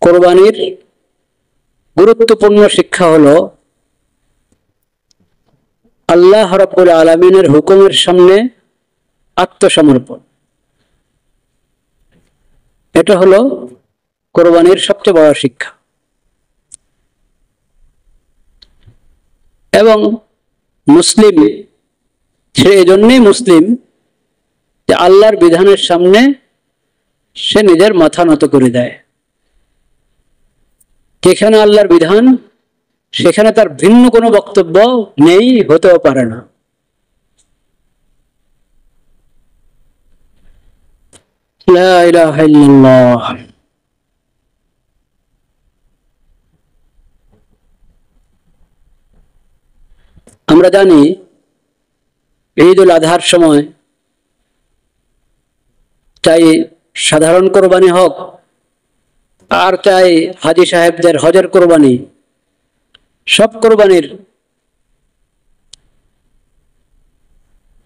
কোরবানির গুরুত্বপূর্ণ শিক্ষা হলো আল্লাহ রাব্বুল আলামিনের হুকুমের সামনে আত্মসমর্পণ। এটা হলো কোরবানির সবচেয়ে বড় শিক্ষা। এবং মুসলিম সে এজন্যই মুসলিম যে আল্লাহর বিধানের সামনে সে নিজের মাথা নত করে দেয়। যেখানে আল্লাহর বিধান সেখানে তার ভিন্ন কোনো বক্তব্য নেই, হতেও পারে না। লা ইলাহা ইল্লাল্লাহ। আমরা জানি ঈদুল আজহার সময় চাই সাধারণ কোরবানি হোক আর চাই হাজী সাহেবদের হজের কোরবানি, সব কোরবানির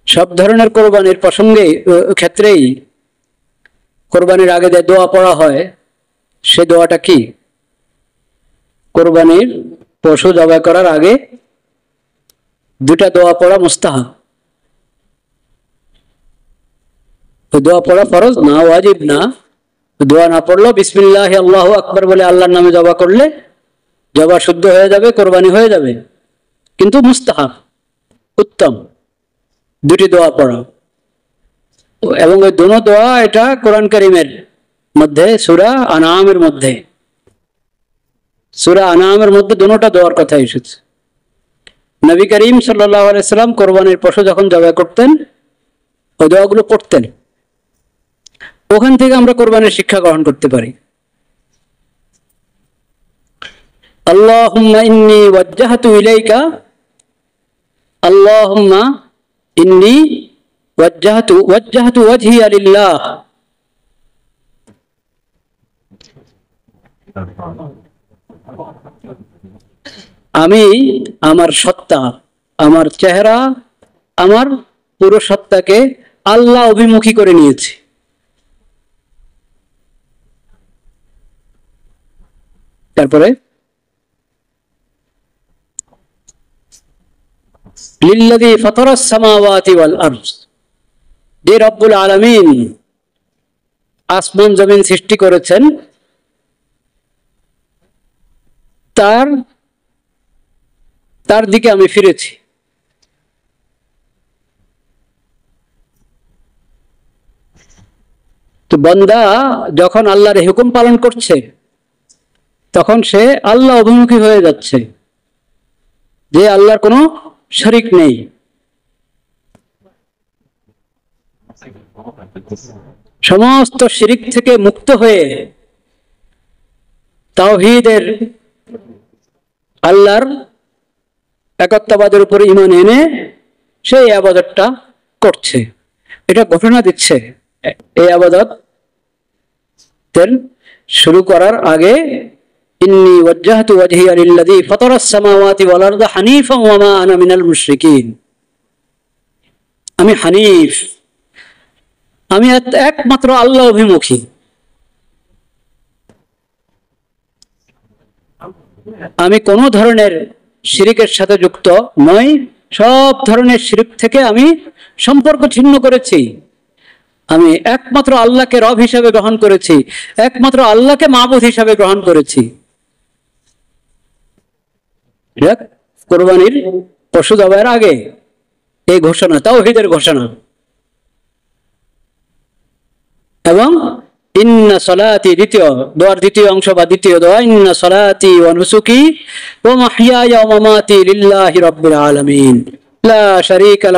সব ধরনের কোরবানির প্রসঙ্গে ক্ষেত্রেই কোরবানির আগে যে দোয়া পড়া হয় সে দোয়াটা কি? কোরবানির পশু জবাই করার আগে দুটা দোয়া পড়া মুস্তাহাব। দোয়া পড়া ফরজ না, ওয়াজিব না। দোয়া না পড়লেও বিসমিল্লাহ আল্লাহু আকবার বলে আল্লাহর নামে জবা করলে জবা শুদ্ধ হয়ে যাবে, কোরবানি হয়ে যাবে। কিন্তু মুস্তাহাব, উত্তম দুটি দোয়া পড়া। এবং ওই দোনো দোয়া এটা কোরআন কারীমের মধ্যে সূরা আনআমের মধ্যে দোনোটা দোয়ার কথা এসেছে। নবী করিম সাল্লাল্লাহু আলাইহি সাল্লাম কোরবানির পশু যখন জবাই করতেন ওই দোয়াগুলো পড়তেন। ওখান থেকে আমরা কোরবানির শিক্ষা গ্রহণ করতে পারি। আল্লাহুম্মা ইন্নী ওয়াজ্জাহতু ইলাইকা, আল্লাহুম্মা ইন্নী ওয়াজ্জাহতু ওয়াজহিয়া লিল্লাহ। আমি আমার সত্তা, আমার চেহারা, আমার পুরো সত্তাকে আল্লাহ অভিমুখী করে নিয়েছি। তারপরে লিল্লাযী ফাতারাস সামাওয়াতি ওয়াল আরদ, যে রব্বুল আলামিন আসমান জমিন সৃষ্টি করেছেন তার দিকে আমি ফিরেছি। তো বান্দা যখন আল্লাহর হুকুম পালন করছে তখন সে আল্লাহ অভিমুখী হয়ে যাচ্ছে, যে আল্লাহর কোনো শরীক নেই। সমস্ত শিরিক থেকে মুক্ত হয়ে তাওহীদের আল্লাহর একত্ববাদের উপর ঈমান এনে সেই ইবাদতটা করছে। এটা ঘোষণা দিচ্ছে এই ইবাদত শুরু করার আগে ইন্নী ওয়াজ্জাহতু ওয়াজহিয়া লিল্লাযী ফাতারাস সামাওয়াতি ওয়াল আরদা হানিফান ওয়া মা আনা মিনাল মুশরিকিন। আমি হানিফ, আমি একমাত্র আল্লাহ অভিমুখী। আমি কোন ধরনের শিরিকের সাথে যুক্ত নই, সব ধরনের শিরিক থেকে আমি সম্পর্ক ছিন্ন করেছি। আমি একমাত্র আল্লাহকে রব হিসাবে গ্রহণ করেছি, একমাত্র আল্লাহকে মাবুদ হিসাবে গ্রহণ করেছি। কোরবানির পশু জবাইয়ের আগে এই ঘোষণা, তাওহীদের ঘোষণা। এবং ইন্না সলাতি, দ্বিতীয় দোয়ার দ্বিতীয় অংশ বা দ্বিতীয় দোয়া, ইন্না সলাতি ওয়া নুসুকি ওয়া মাহইয়ায়া ওয়া মামাতি লিল্লাহি রাব্বিল আলামিন লা শারীকা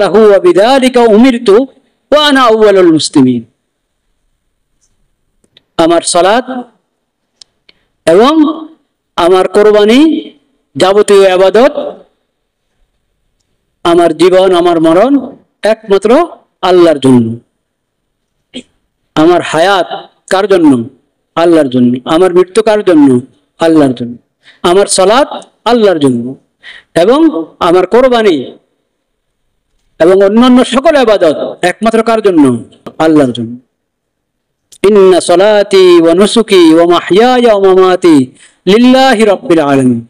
লাহু ওয়া বিযালিকা উমিরতু ওয়া আনা আউয়ালুল মুসলিমিন। আমার সালাত এবং আমার কোরবানি, যাবতীয় ইবাদত, আমার জীবন, আমার মরণ একমাত্র আল্লাহর জন্য। আমার হায়াত কার জন্য? আল্লাহর জন্য। আমার মৃত্যু কার জন্য? আল্লাহর জন্য। আমার সালাত আল্লাহর জন্য, এবং আমার কোরবানি এবং অন্যান্য সকল ইবাদত একমাত্র কার জন্য? আল্লাহর জন্য। ইন্না সলাতি ওয়া নুসুকি ওয়া মাহইয়ায়া ওয়া মামাতি লিল্লাহি রাব্বিল আলামিন।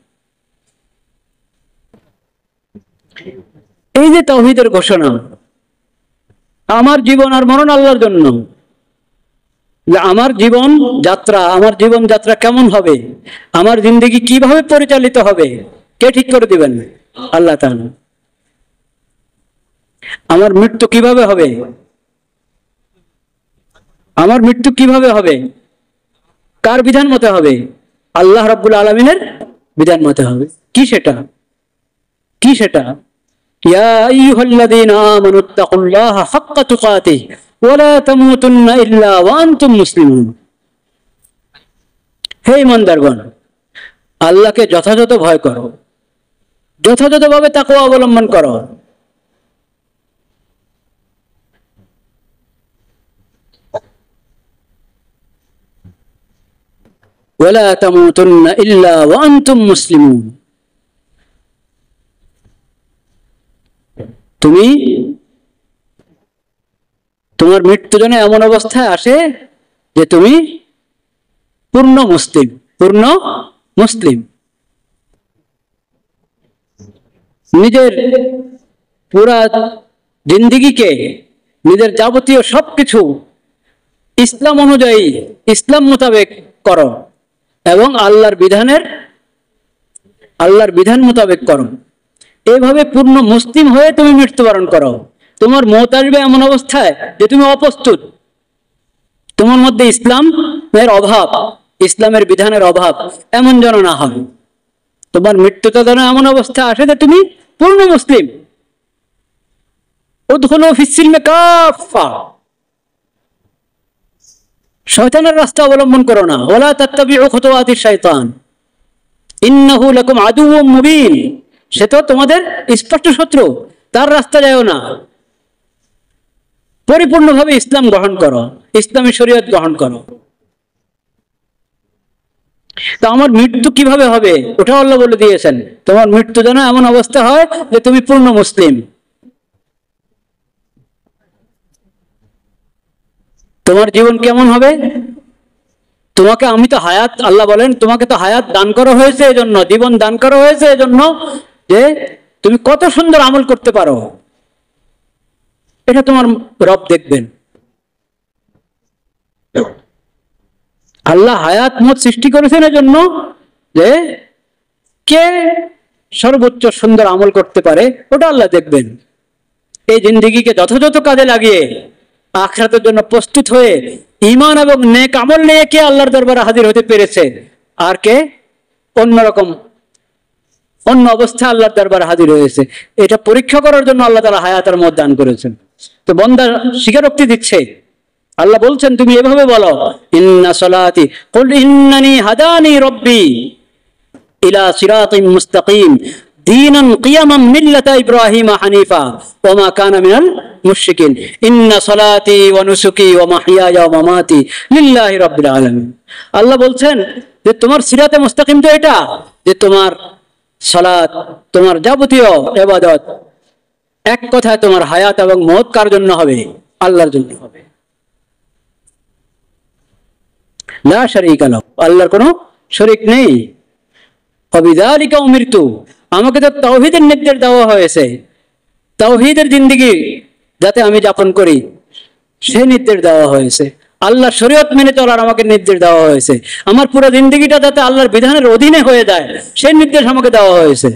এই যে তাওহীদের ঘোষণা, আমার জীবন আর মরণ আল্লাহর জন্য। আমার জীবন যাত্রা কেমন হবে, আমার জিন্দেগি কিভাবে পরিচালিত হবে, কে ঠিক করে দিবেন? আল্লাহ তাআলা। আমার মৃত্যু কিভাবে হবে, আমার মৃত্যু কিভাবে হবে, কার বিধান মতে হবে? আল্লাহ রাব্বুল আলামিনের বিধান মতে হবে। কি সেটা? কি সেটা? ইয়া আইয়ুহাল্লাযীনা আমানুত্তাকুল্লাহা হাক্কা তুকাতিহি ওয়া লা তামুতুন্না ইল্লা ওয়া আনতুম মুসলিমুন। হে ঈমানদারগণ, আল্লাহকে যথাযথ ভয় করো, যথাযথভাবে তাকওয়া অবলম্বন করো। ওয়া লা তামুতুন্না ইল্লা ওয়া আনতুম মুসলিমুন। তুমি তোমার মৃত্যু যেন এমন অবস্থায় আসে যে তুমি পূর্ণ মুসলিম। নিজের পুরা জিন্দেগিকে, নিজের যাবতীয় সবকিছু ইসলাম অনুযায়ী, ইসলাম মোতাবেক করো এবং আল্লাহর বিধান মোতাবেক করো। এইভাবে পূর্ণ মুসলিম হয়ে তুমি মৃত্যুবরণ করো। তোমার মওত আসবে এমন অবস্থায় যে তুমি অপ্রস্তুত, তোমার মধ্যে ইসলামের অভাব, ইসলামের বিধানের অভাব এমন যেন না হয়। তোমার মৃত্যুটা যেন এমন অবস্থা আসে যে তুমি পূর্ণ মুসলিম। উদখুলু ফিস-সিলমি কাফা। শয়তানের রাস্তা অবলম্বন করো না। ওয়ালা তাত্তাবিউ খুতুওয়াতিশ শাইতান ইন্নাহু লাকুম আদুউম মুবিন। সে তো তোমাদের স্পষ্ট শত্রু, তার রাস্তা যাও না। পরিপূর্ণভাবে ইসলাম গ্রহণ করো, ইসলামী শরীয়ত গ্রহণ করো। তা আমার মৃত্যু কিভাবে হবে ওটা আল্লাহ বলে দিয়েছেন। তোমার মৃত্যু যেন এমন অবস্থা হয় যে তুমি পূর্ণ মুসলিম। তোমার জীবন কেমন হবে? তোমাকে আমি তো হায়াত, আল্লাহ বলেন তোমাকে তো হায়াত দান করা হয়েছে এজন্য, জীবন দান করা হয়েছে এজন্য যে তুমি কত সুন্দর আমল করতে পারো, এটা তোমার রব দেখবেন। আল্লাহ হায়াত মত সৃষ্টি করেছেন এজন্য যে কে সর্বোচ্চ সুন্দর আমল করতে পারে ওটা আল্লাহ দেখবেন। এই জিন্দেগিকে যথাযথ কাজে লাগিয়ে আখিরাতের জন্য প্রস্তুত হয়ে ঈমান এবং নেক আমল নিয়ে কে আল্লাহর দরবারে হাজির হতে পেরেছে, আর কে অন্যরকম অন্য অবস্থায় আল্লাহর দরবারে হাজির হয়েছে, এটা পরীক্ষা করার জন্য আল্লাহ তাআলা হায়াতের মত দান করেছেন। তো বান্দা স্বীকারোক্তি দিচ্ছে, আল্লাহ বলছেন তুমি এভাবে বলো, ইন্না সলাতি কুল ইন্নানি হাদানি রব্বি ইলা সিরাতিন মুস্তাকিম দীনান কিয়ামান মিল্লাতা ইব্রাহিম হানিফা ওয়া মা কানা মিনাল মুশরিকিন ইন্না সলাতি ওয়া নুসুকি ওয়া মাহইয়ায়া ওয়া মামাতি লিল্লাহি রাব্বিল আলামিন। আল্লাহ বলছেন যে তোমার সিরাতে মুস্তাকিম তো এটা যে তোমার সালাত, তোমার যাবতীয় ইবাদত, এক কথায় তোমার হায়াত এবং মওত কার জন্য হবে? আল্লাহর জন্য হবে। লা শারীকা লাহু, আল্লাহর কোনো শরীক নেই। ওয়াবিযালিকা উমিরতু, আমাকে তো তাওহীদের নির্দেশ দেওয়া হয়েছে, তাওহীদের জিন্দেগি যাতে আমি যাপন করি সে নির্দেশ দেওয়া হয়েছে। আল্লাহর শরীয়ত মেনে চলার আমাকে নির্দেশ দেওয়া হয়েছে। আমার পুরো জিন্দেগিটা যাতে আল্লাহর বিধানের অধীনে হয়ে যায় সেই নির্দেশ আমাকে দেওয়া হয়েছে।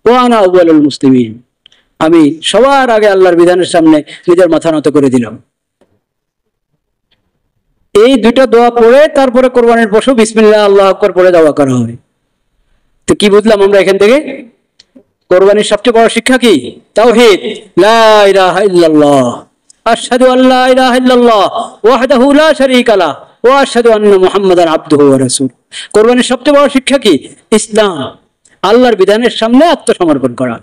ওয়া আনা আউয়ালুল মুসলিমিন, আমি সবার আগে আল্লাহর বিধানের সামনে নিজের মাথা নত করে দিলাম। এই দুটো দোয়া পড়ে তারপরে কোরবানির পশু বিসমিল্লাহ আল্লাহু আকবার পড়ে দাওয়া করা হবে। তো কি বুঝলাম আমরা এখান থেকে? কোরবানির সবচেয়ে বড় শিক্ষা কি? তাওহীদ, লা ইলাহা ইল্লাল্লাহ, আশহাদু আল্লা ইলাহা ইল্লাল্লাহ ওয়াহদাহু লা শারীকা লাহু ওয়া আশহাদু আন্না মুহাম্মাদান আবদুহু ওয়া রাসূলুহু। কোরবানির সবচেয়ে বড় শিক্ষা কি? ইসলাম, আল্লাহর বিধানের সামনে আত্মসমর্পণ করা।